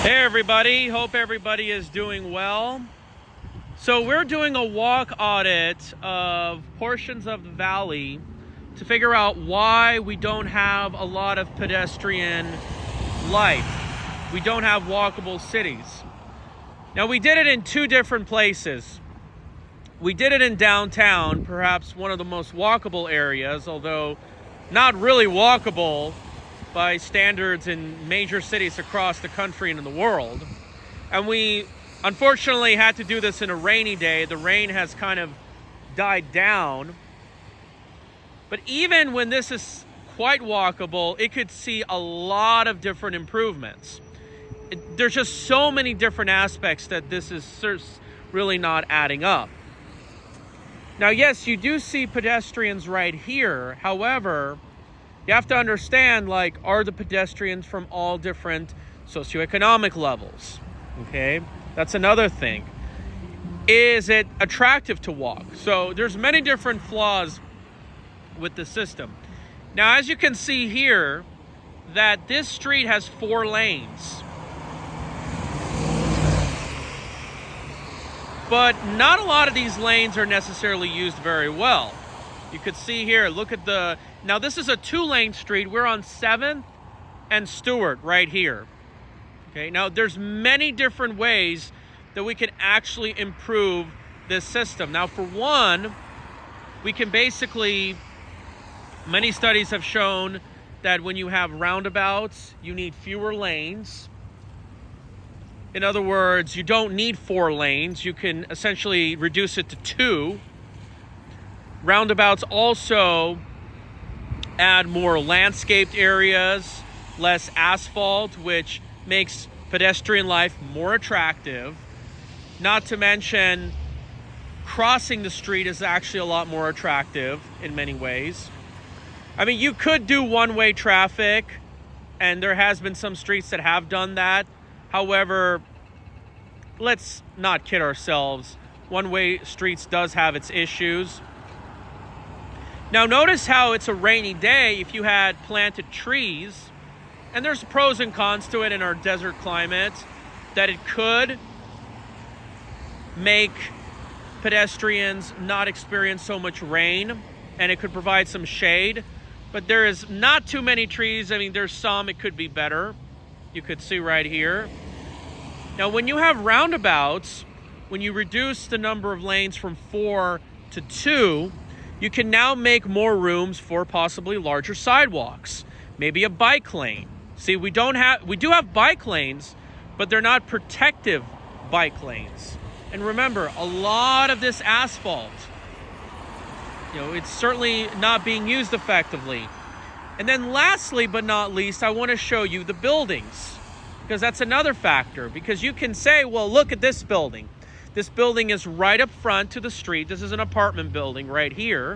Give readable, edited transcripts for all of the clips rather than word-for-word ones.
Hey everybody, hope everybody is doing well. So we're doing a walk audit of portions of the valley to figure out why we don't have a lot of pedestrian life. We don't have walkable cities. Now we did it in two different places. We did it in downtown, perhaps one of the most walkable areas, although not really walkable by standards in major cities across the country and in the world. And we unfortunately had to do this in a rainy day. The rain has kind of died down. But even when this is quite walkable, it could see a lot of different improvements. There's just so many different aspects that this is really not adding up. Now, yes, you do see pedestrians right here. However, you have to understand, are the pedestrians from all different socioeconomic levels? Okay, that's another thing. Is it attractive to walk? So there's many different flaws with the system. Now, as you can see here, that this street has 4 lanes. But not a lot of these lanes are necessarily used very well. You could see here, look at now this is a 2-lane street. We're on 7th and Stewart right here. Okay, now there's many different ways that we can actually improve this system. Now, for one, we can basically, many studies have shown that when you have roundabouts, you need fewer lanes. In other words, you don't need 4 lanes. You can essentially reduce it to 2. Roundabouts also add more landscaped areas, less asphalt, which makes pedestrian life more attractive. Not to mention, crossing the street is actually a lot more attractive in many ways. I mean, you could do one-way traffic, and there has been some streets that have done that. However, let's not kid ourselves. One-way streets does have its issues. Now, notice how it's a rainy day. If you had planted trees, and there's pros and cons to it in our desert climate, that it could make pedestrians not experience so much rain, and it could provide some shade. But there is not too many trees. I mean, there's some, it could be better. You could see right here. Now, when you have roundabouts, when you reduce the number of lanes from 4 to 2, you can now make more rooms for possibly larger sidewalks, maybe a bike lane. See, we do have bike lanes, but they're not protective bike lanes. And remember, a lot of this asphalt, it's certainly not being used effectively. And then lastly, but not least, I want to show you the buildings, because that's another factor. Because you can say, well, look at this building. This building is right up front to the street. This is an apartment building right here.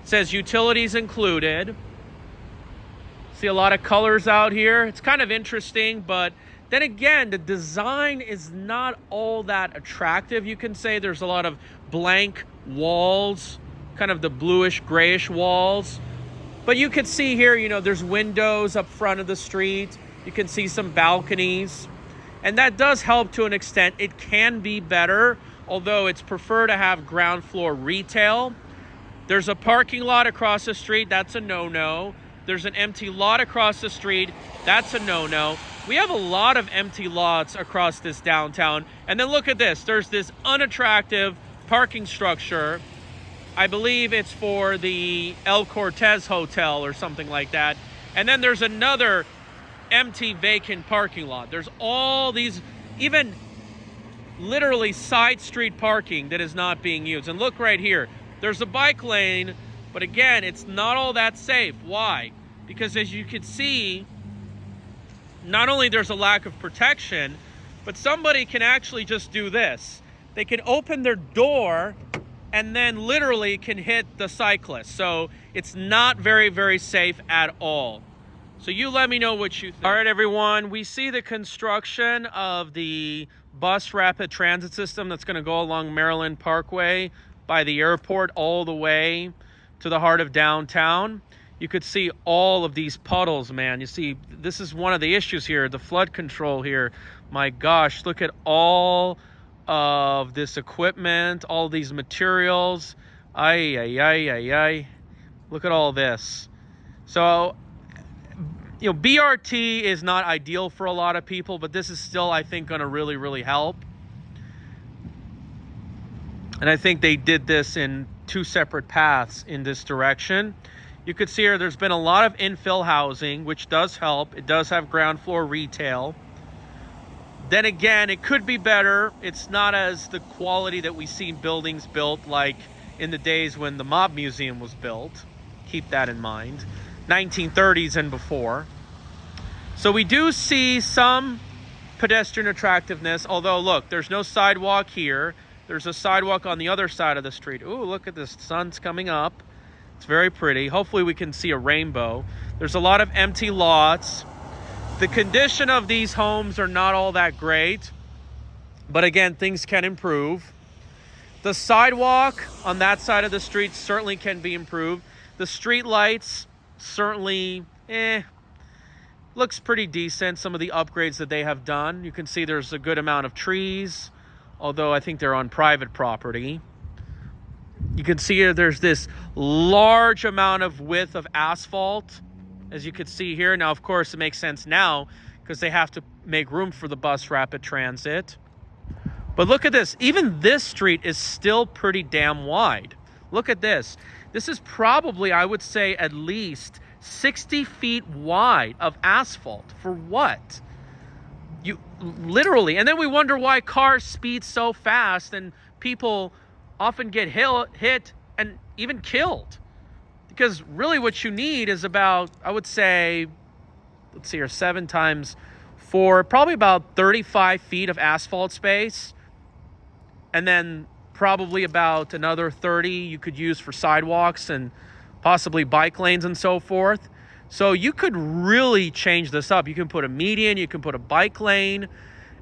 It says utilities included. See a lot of colors out here. It's kind of interesting, but then again, the design is not all that attractive. You can say there's a lot of blank walls, kind of the bluish, grayish walls. But you can see here, there's windows up front of the street. You can see some balconies. And that does help to an extent. It can be better, although it's preferred to have ground floor retail. There's a parking lot across the street. That's a no-no. There's an empty lot across the street. That's a no-no. We have a lot of empty lots across this downtown. And then look at this. There's this unattractive parking structure. I believe it's for the El Cortez Hotel or something like that. And then there's another empty vacant parking lot. There's all these, even literally side street parking that is not being used. And look right here, there's a bike lane, but again, it's not all that safe. Why? Because as you can see, not only there's a lack of protection, but somebody can actually just do this. They can open their door and then literally can hit the cyclist. So it's not very, very safe at all. So you let me know what you think. All right, everyone, we see the construction of the bus rapid transit system that's going to go along Maryland Parkway by the airport all the way to the heart of downtown. you could see all of these puddles, man. You see, this is one of the issues here, the flood control here. My gosh, look at all of this equipment, all these materials. Ay, ay, ay, ay, ay. Look at all this. So, you know, BRT is not ideal for a lot of people, but this is still, I think, going to really, really help. And I think they did this in 2 separate paths in this direction. You could see here there's been a lot of infill housing, which does help. It does have ground floor retail. Then again, it could be better. It's not as the quality that we see buildings built like in the days when the Mob Museum was built. Keep that in mind. 1930s and before. So we do see some pedestrian attractiveness, although look, there's no sidewalk here. There's a sidewalk on the other side of the street. Ooh, look at this, sun's coming up. It's very pretty. Hopefully we can see a rainbow. There's a lot of empty lots. The condition of these homes are not all that great, but again, things can improve. The sidewalk on that side of the street certainly can be improved. The street lights certainly, looks pretty decent. Some of the upgrades that they have done. You can see there's a good amount of trees, although I think they're on private property. You can see here there's this large amount of width of asphalt, as you can see here. Now, of course, it makes sense now because they have to make room for the bus rapid transit. But look at this. Even this street is still pretty damn wide. Look at this. This is probably, I would say, at least 60 feet wide of asphalt. For what? You literally, and then we wonder why cars speed so fast and people often get hit and even killed. Because really what you need is about, I would say, let's see here, 7 times 4, probably about 35 feet of asphalt space. And then probably about another 30 you could use for sidewalks and possibly bike lanes and so forth. So you could really change this up. You can put a median, you can put a bike lane.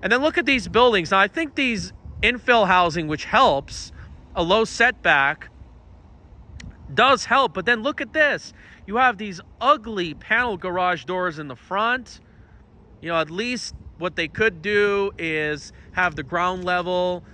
And then look at these buildings. Now, I think these infill housing, which helps, a low setback, does help. But then look at this. You have these ugly panel garage doors in the front. You know, at least what they could do is have the ground level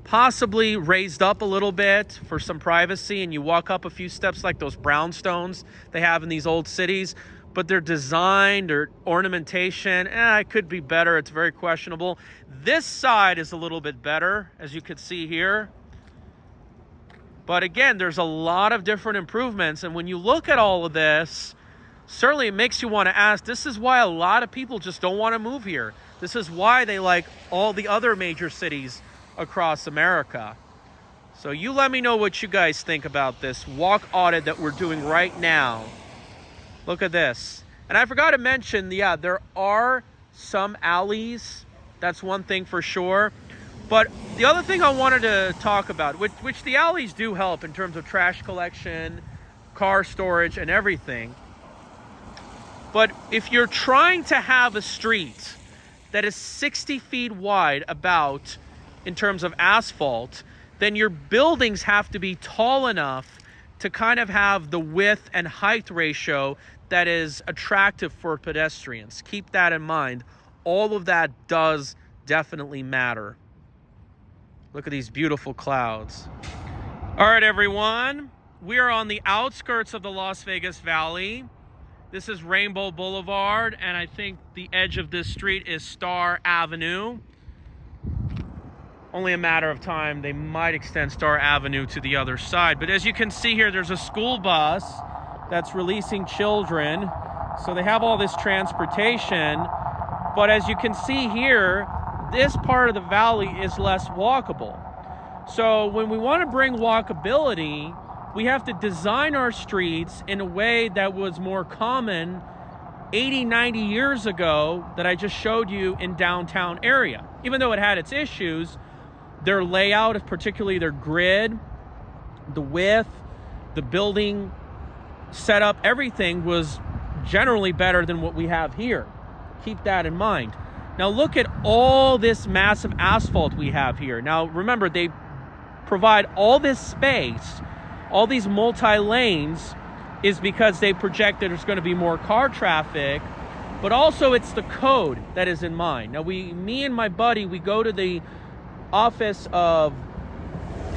possibly raised up a little bit for some privacy, and you walk up a few steps like those brownstones they have in these old cities. But their design or ornamentation, it could be better. It's very questionable. This side is a little bit better, as you could see here. But again, there's a lot of different improvements. And when you look at all of this, certainly it makes you want to ask, this is why a lot of people just don't want to move here. This is why they like all the other major cities across America. So you let me know what you guys think about this walk audit that we're doing right now. Look at this. And I forgot to mention, yeah, there are some alleys. That's one thing for sure. But the other thing I wanted to talk about, which the alleys do help in terms of trash collection, car storage, and everything. But if you're trying to have a street that is 60 feet wide about in terms of asphalt, then your buildings have to be tall enough to kind of have the width and height ratio that is attractive for pedestrians. Keep that in mind. All of that does definitely matter. Look at these beautiful clouds. All right, everyone. We are on the outskirts of the Las Vegas Valley. This is Rainbow Boulevard, and I think the edge of this street is Star Avenue. Only a matter of time. They might extend Star Avenue to the other side. But as you can see here, there's a school bus that's releasing children. So they have all this transportation. But as you can see here, this part of the valley is less walkable. So when we want to bring walkability, we have to design our streets in a way that was more common 80, 90 years ago that I just showed you in downtown area. Even though it had its issues, their layout, particularly their grid, the width, the building setup, everything was generally better than what we have here. Keep that in mind. Now look at all this massive asphalt we have here. Now remember, they provide all this space, all these multi-lanes is because they project that there's going to be more car traffic, but also it's the code that is in mind. Now, me and my buddy, we go to the Office of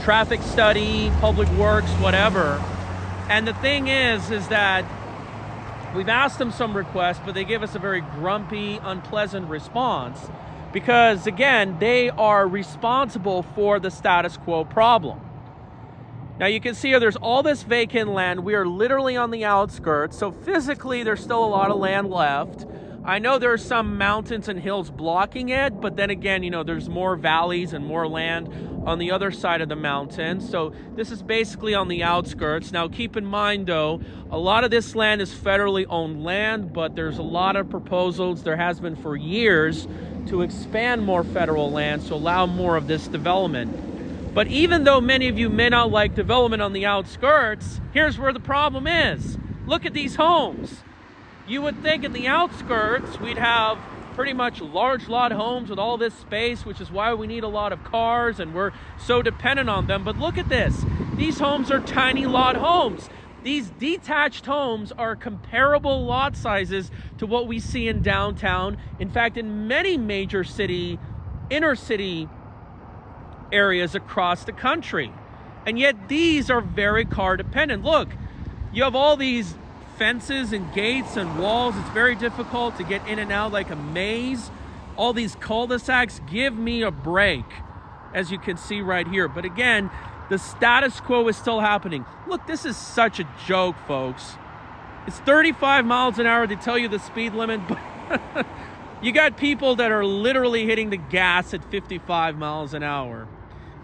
Traffic Study, Public Works, whatever, and the thing is that we've asked them some requests, but they give us a very grumpy, unpleasant response because, again, they are responsible for the status quo problem. Now, you can see here there's all this vacant land. We are literally on the outskirts, so physically there's still a lot of land left. I know there's some mountains and hills blocking it, but then again, you know, there's more valleys and more land on the other side of the mountain. So this is basically on the outskirts. Now, keep in mind, though, a lot of this land is federally owned land, but there's a lot of proposals, there has been for years, to expand more federal land to allow more of this development. But even though many of you may not like development on the outskirts, here's where the problem is. Look at these homes. You would think in the outskirts we'd have pretty much large lot homes with all this space, which is why we need a lot of cars and we're so dependent on them. But look at this. These homes are tiny lot homes. These detached homes are comparable lot sizes to what we see in downtown. In fact, in many major inner city areas across the country. And yet these are very car dependent. Look, you have all these fences and gates and walls. It's very difficult to get in and out like a maze. All these cul-de-sacs. Give me a break, as you can see right here. But again, the status quo is still happening. Look, this is such a joke, folks. It's 35 miles an hour. They tell you the speed limit, but you got people that are literally hitting the gas at 55 miles an hour.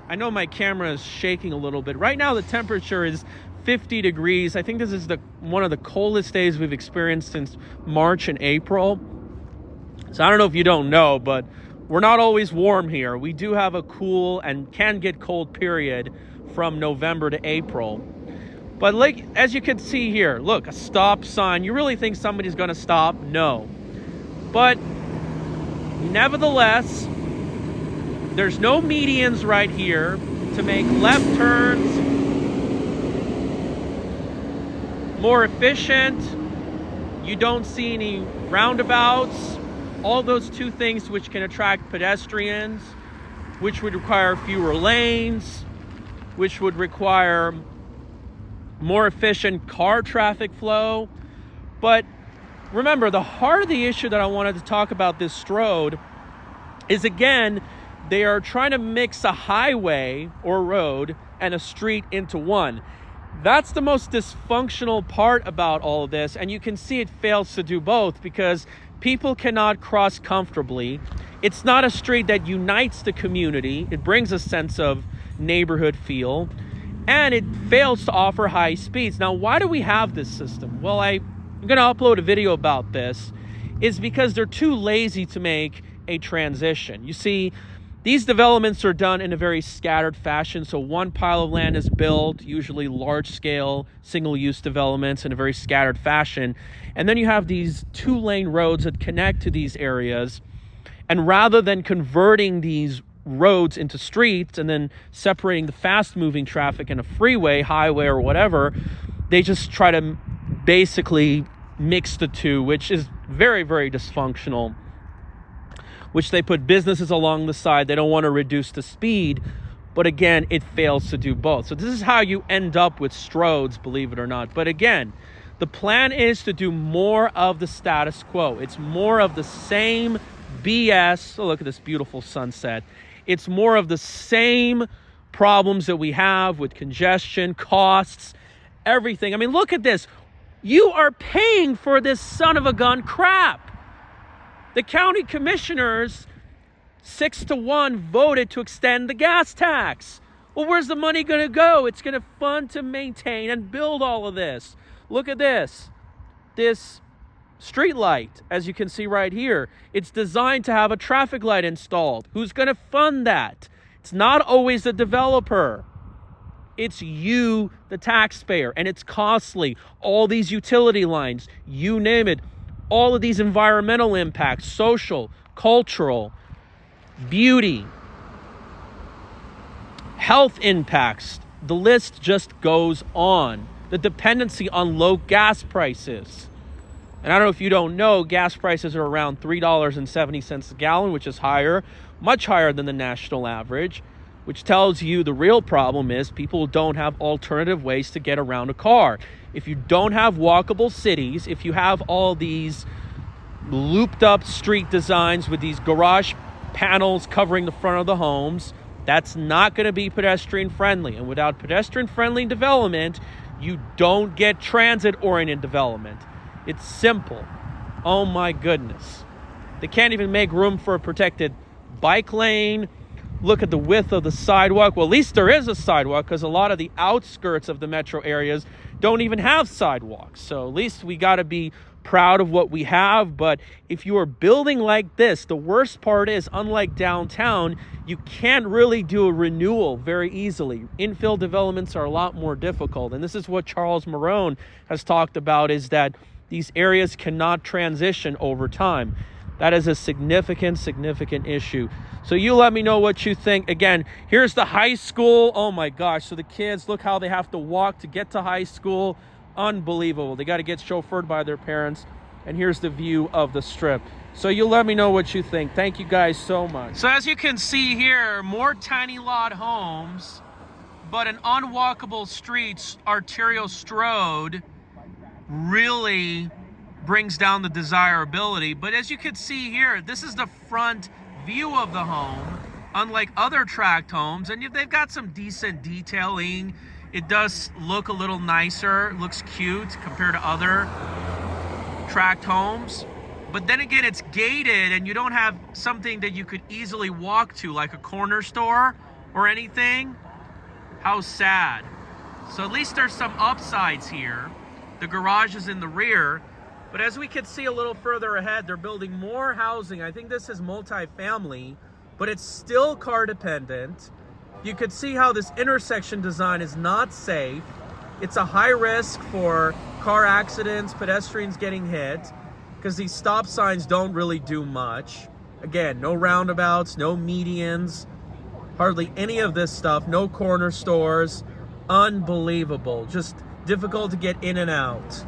I know my camera is shaking a little bit. Right now, the temperature is 50 degrees. I think this is one of the coldest days we've experienced since March and April. So I don't know if you don't know, but we're not always warm here. We do have a cool and can get cold period from November to April. But like, as you can see here, look, a stop sign. You really think somebody's going to stop? No. But nevertheless, there's no medians right here to make left turns more efficient. You don't see any roundabouts. All those two things which can attract pedestrians, which would require fewer lanes, which would require more efficient car traffic flow. But remember, the heart of the issue that I wanted to talk about this road is, again, they are trying to mix a highway or road and a street into one. That's the most dysfunctional part about all of this, and you can see it fails to do both because people cannot cross comfortably. It's not a street that unites the community. It brings a sense of neighborhood feel, and it fails to offer high speeds. Now, why do we have this system? Well, I'm going to upload a video about this. Is because they're too lazy to make a transition. You see, these developments are done in a very scattered fashion. So one pile of land is built, usually large-scale, single-use developments in a very scattered fashion. And then you have these two-lane roads that connect to these areas. And rather than converting these roads into streets and then separating the fast-moving traffic in a freeway, highway, or whatever, they just try to basically mix the two, which is very, very dysfunctional. Which they put businesses along the side. They don't want to reduce the speed, but again, it fails to do both. So this is how you end up with stroads, believe it or not. But again, the plan is to do more of the status quo. It's more of the same BS. Oh, look at this beautiful sunset. It's more of the same problems that we have with congestion, costs, everything. I mean, look at this. You are paying for this son of a gun crap. The county commissioners, 6-1, voted to extend the gas tax. Well, where's the money going to go? It's going to fund to maintain and build all of this. Look at this. This street light, as you can see right here, it's designed to have a traffic light installed. Who's going to fund that? It's not always the developer. It's you, the taxpayer, and it's costly. All these utility lines, you name it. All of these environmental impacts, social, cultural, beauty, health impacts, the list just goes on. the dependency on low gas prices. And I don't know if you don't know, gas prices are around $3.70 a gallon, which is higher, much higher than the national average, which tells you the real problem is people don't have alternative ways to get around a car. If you don't have walkable cities, if you have all these looped up street designs with these garage panels covering the front of the homes, that's not going to be pedestrian friendly. And without pedestrian friendly development, you don't get transit oriented development. It's simple. Oh my goodness. They can't even make room for a protected bike lane. Look at the width of the sidewalk. Well, at least there is a sidewalk, because a lot of the outskirts of the metro areas don't even have sidewalks. So at least we got to be proud of what we have. But if you are building like this, the worst part is, unlike downtown, you can't really do a renewal very easily. Infill developments are a lot more difficult. And this is what Charles Marone has talked about, is that these areas cannot transition over time. That is a significant issue. So you let me know what you think. Again, here's the high school. Oh my gosh. So the kids, look how they have to walk to get to high school. Unbelievable. They got to get chauffeured by their parents. And here's the view of the strip. So you let me know what you think. Thank you guys so much. So as you can see here, more tiny lot homes, but an unwalkable streets, arterial strode, really brings down the desirability. But as you can see here, this is the front view of the home, unlike other tract homes, and they've got some decent detailing. It does look a little nicer, looks cute compared to other tract homes. But then again, it's gated, and you don't have something that you could easily walk to, like a corner store or anything. How sad. So at least there's some upsides here. The garage is in the rear, but as we can see a little further ahead, they're building more housing. I think this is multifamily, but it's still car dependent. You could see how this intersection design is not safe. It's a high risk for car accidents, pedestrians getting hit, because these stop signs don't really do much. Again, no roundabouts, no medians, hardly any of this stuff, no corner stores. Unbelievable. Just difficult to get in and out.